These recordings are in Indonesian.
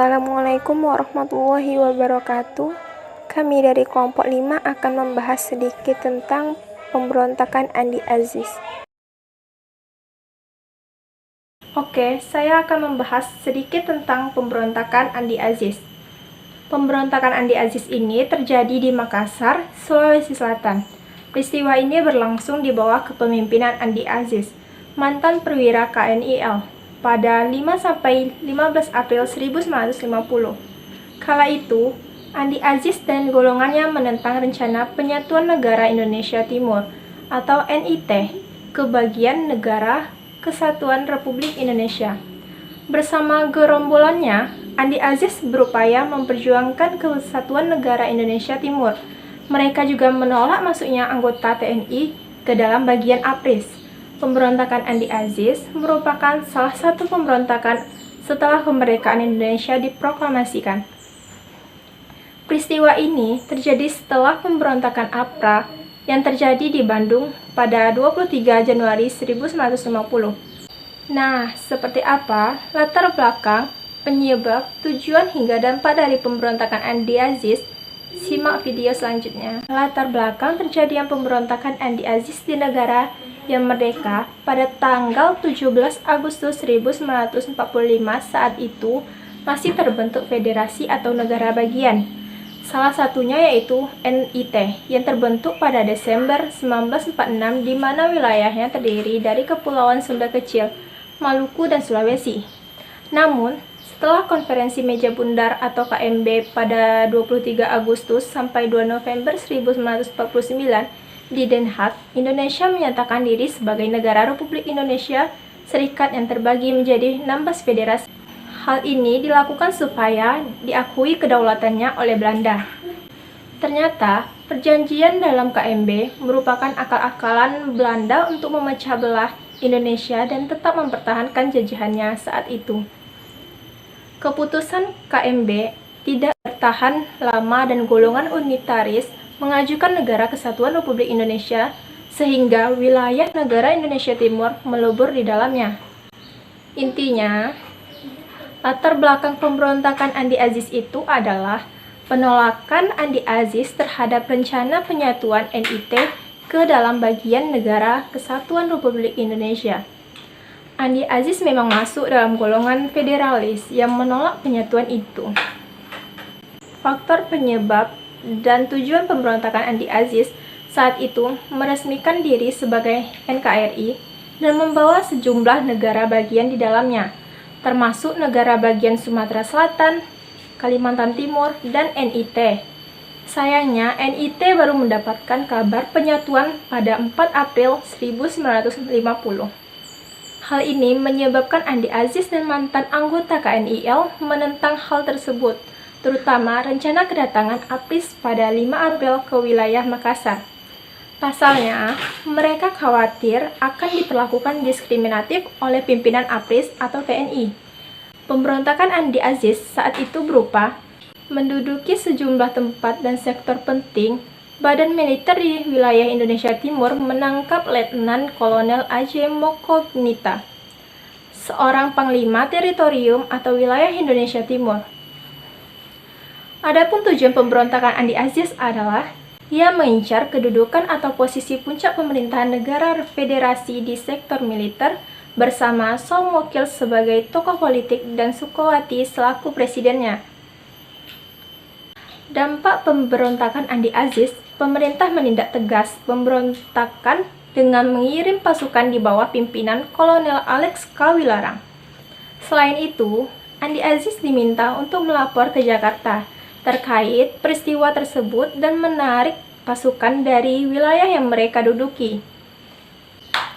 Assalamualaikum warahmatullahi wabarakatuh. Kami dari kelompok 5 akan membahas sedikit tentang pemberontakan Andi Aziz. Oke, saya akan membahas sedikit tentang pemberontakan Andi Aziz. Pemberontakan Andi Aziz ini terjadi di Makassar, Sulawesi Selatan. Peristiwa ini berlangsung di bawah kepemimpinan Andi Aziz, mantan perwira KNIL, pada 5-15 April 1950. Kala itu, Andi Aziz dan golongannya menentang rencana penyatuan negara Indonesia Timur atau NIT ke bagian Negara Kesatuan Republik Indonesia. Bersama gerombolannya, Andi Aziz berupaya memperjuangkan kesatuan negara Indonesia Timur. Mereka juga menolak masuknya anggota TNI ke dalam bagian APRIS. Pemberontakan Andi Aziz merupakan salah satu pemberontakan setelah kemerdekaan Indonesia diproklamasikan. Peristiwa ini terjadi setelah pemberontakan APRA yang terjadi di Bandung pada 23 Januari 1950. Nah, seperti apa latar belakang, penyebab, tujuan hingga dampak dari pemberontakan Andi Aziz? Simak video selanjutnya. Latar belakang terjadinya pemberontakan Andi Aziz di negara yang merdeka pada tanggal 17 Agustus 1945. Saat itu masih terbentuk federasi atau negara bagian. Salah satunya yaitu NIT yang terbentuk pada Desember 1946, di mana wilayahnya terdiri dari Kepulauan Sunda Kecil, Maluku, dan Sulawesi. Namun, setelah konferensi meja bundar atau KMB pada 23 Agustus sampai 2 November 1949 di Den Haag, Indonesia menyatakan diri sebagai negara Republik Indonesia Serikat yang terbagi menjadi 16 federasi. Hal ini dilakukan supaya diakui kedaulatannya oleh Belanda. Ternyata, perjanjian dalam KMB merupakan akal-akalan Belanda untuk memecah belah Indonesia dan tetap mempertahankan jajahannya saat itu. Keputusan KMB tidak bertahan lama dan golongan unitaris mengajukan Negara Kesatuan Republik Indonesia, sehingga wilayah negara Indonesia Timur melebur di dalamnya. Intinya, latar belakang pemberontakan Andi Aziz itu adalah penolakan Andi Aziz terhadap rencana penyatuan NIT ke dalam bagian Negara Kesatuan Republik Indonesia. Andi Aziz memang masuk dalam golongan federalis yang menolak penyatuan itu. Faktor penyebab dan tujuan pemberontakan Andi Aziz saat itu meresmikan diri sebagai NKRI dan membawa sejumlah negara bagian di dalamnya, termasuk negara bagian Sumatera Selatan, Kalimantan Timur, dan NIT. Sayangnya, NIT baru mendapatkan kabar penyatuan pada 4 April 1950. Hal ini menyebabkan Andi Aziz dan mantan anggota KNIL menentang hal tersebut, terutama rencana kedatangan APRIS pada 5 April ke wilayah Makassar. Pasalnya, mereka khawatir akan diperlakukan diskriminatif oleh pimpinan APRIS atau TNI. Pemberontakan Andi Aziz saat itu berupa menduduki sejumlah tempat dan sektor penting. Badan militer di wilayah Indonesia Timur menangkap Letnan Kolonel A.J. Mokognita, seorang panglima teritorium atau wilayah Indonesia Timur. Adapun tujuan pemberontakan Andi Aziz adalah ia mengincar kedudukan atau posisi puncak pemerintahan negara federasi di sektor militer bersama Soemokil sebagai tokoh politik dan Sukowati selaku presidennya. Dampak pemberontakan Andi Aziz, pemerintah menindak tegas pemberontakan dengan mengirim pasukan di bawah pimpinan Kolonel Alex Kawilarang. Selain itu, Andi Aziz diminta untuk melapor ke Jakarta terkait peristiwa tersebut dan menarik pasukan dari wilayah yang mereka duduki.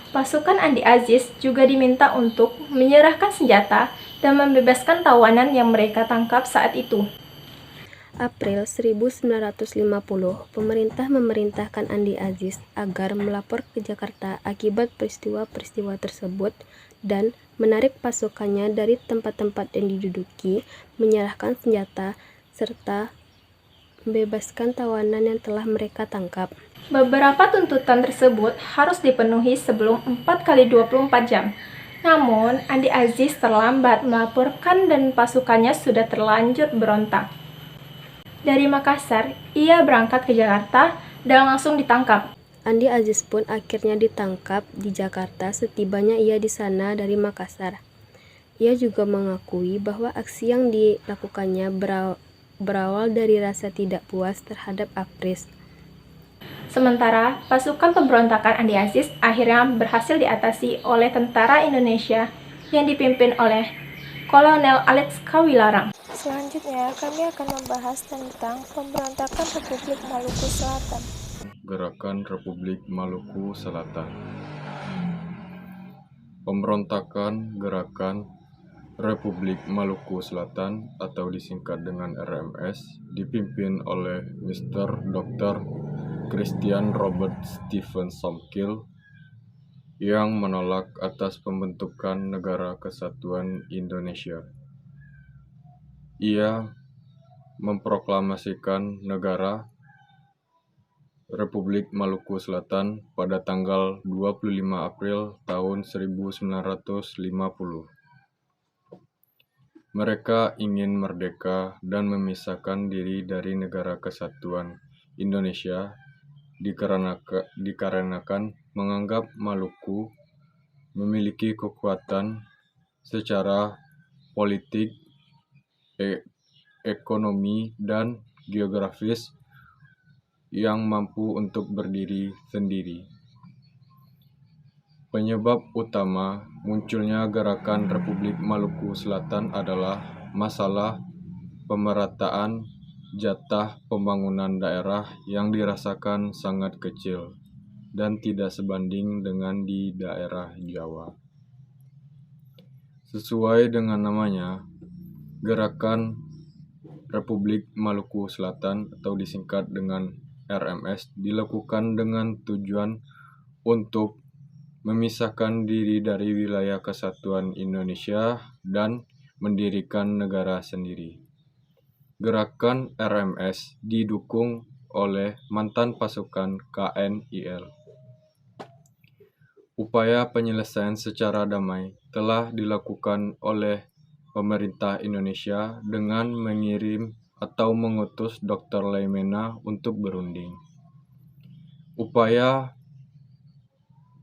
Pasukan Andi Aziz juga diminta untuk menyerahkan senjata dan membebaskan tawanan yang mereka tangkap saat itu. April 1950, pemerintah memerintahkan Andi Aziz agar melapor ke Jakarta akibat peristiwa-peristiwa tersebut dan menarik pasukannya dari tempat-tempat yang diduduki, menyerahkan senjata, serta membebaskan tawanan yang telah mereka tangkap. Beberapa tuntutan tersebut harus dipenuhi sebelum 4 kali 24 jam. Namun, Andi Aziz terlambat melaporkan dan pasukannya sudah terlanjur berontak. Dari Makassar, ia berangkat ke Jakarta dan langsung ditangkap. Andi Aziz pun akhirnya ditangkap di Jakarta setibanya ia di sana dari Makassar. Ia juga mengakui bahwa aksi yang dilakukannya berawal dari rasa tidak puas terhadap Apries. Sementara, pasukan pemberontakan Andi Aziz akhirnya berhasil diatasi oleh tentara Indonesia yang dipimpin oleh Kolonel Alex Kawilarang. Selanjutnya, kami akan membahas tentang pemberontakan Republik Maluku Selatan. Gerakan Republik Maluku Selatan. Pemberontakan Gerakan Republik Maluku Selatan atau disingkat dengan RMS dipimpin oleh Mr. Dr. Christian Robert Stephen Somkil yang menolak atas pembentukan Negara Kesatuan Indonesia. Ia memproklamasikan negara Republik Maluku Selatan pada tanggal 25 April tahun 1950. Mereka ingin merdeka dan memisahkan diri dari Negara Kesatuan Indonesia dikarenakan menganggap Maluku memiliki kekuatan secara politik, ekonomi, dan geografis yang mampu untuk berdiri sendiri. Penyebab utama munculnya gerakan Republik Maluku Selatan adalah masalah pemerataan jatah pembangunan daerah yang dirasakan sangat kecil dan tidak sebanding dengan di daerah Jawa. Sesuai dengan namanya, Gerakan Republik Maluku Selatan atau disingkat dengan RMS dilakukan dengan tujuan untuk memisahkan diri dari wilayah kesatuan Indonesia dan mendirikan negara sendiri. Gerakan RMS didukung oleh mantan pasukan KNIL. Upaya penyelesaian secara damai telah dilakukan oleh pemerintah Indonesia dengan mengirim atau mengutus Dr. Laimena untuk berunding. Upaya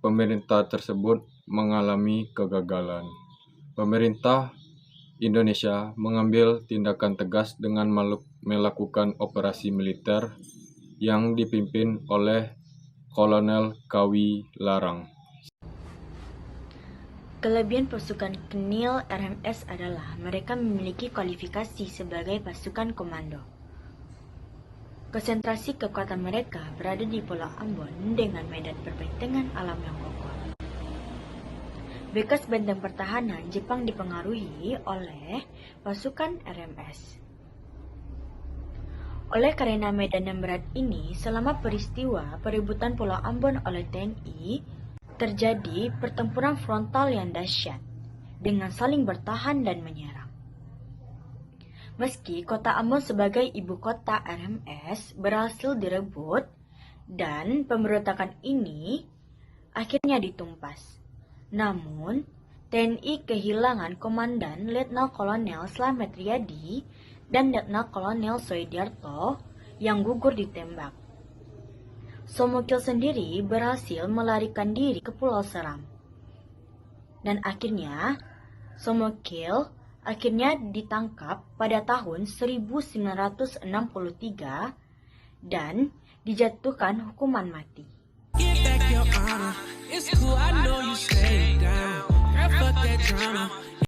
pemerintah tersebut mengalami kegagalan. Pemerintah Indonesia mengambil tindakan tegas dengan melakukan operasi militer yang dipimpin oleh Kolonel Kawilarang. Kelebihan pasukan KNIL RMS adalah mereka memiliki kualifikasi sebagai pasukan komando. Konsentrasi kekuatan mereka berada di Pulau Ambon dengan medan perbentengan alam yang kokoh. Bekas benteng pertahanan Jepang dipengaruhi oleh pasukan RMS. Oleh karena medan yang berat ini, selama peristiwa perebutan Pulau Ambon oleh TNI, terjadi pertempuran frontal yang dahsyat dengan saling bertahan dan menyerang. Meski kota Ambon sebagai ibu kota RMS berhasil direbut dan pemberontakan ini akhirnya ditumpas. Namun, TNI kehilangan Komandan Letnan Kolonel Slamet Riyadi dan Letnan Kolonel Soedarto yang gugur ditembak. Somokil sendiri berhasil melarikan diri ke Pulau Seram. Dan akhirnya, Somokil akhirnya ditangkap pada tahun 1963 dan dijatuhkan hukuman mati. Get back your honor. It's cool, I know you stay down. Girl, fuck that drama.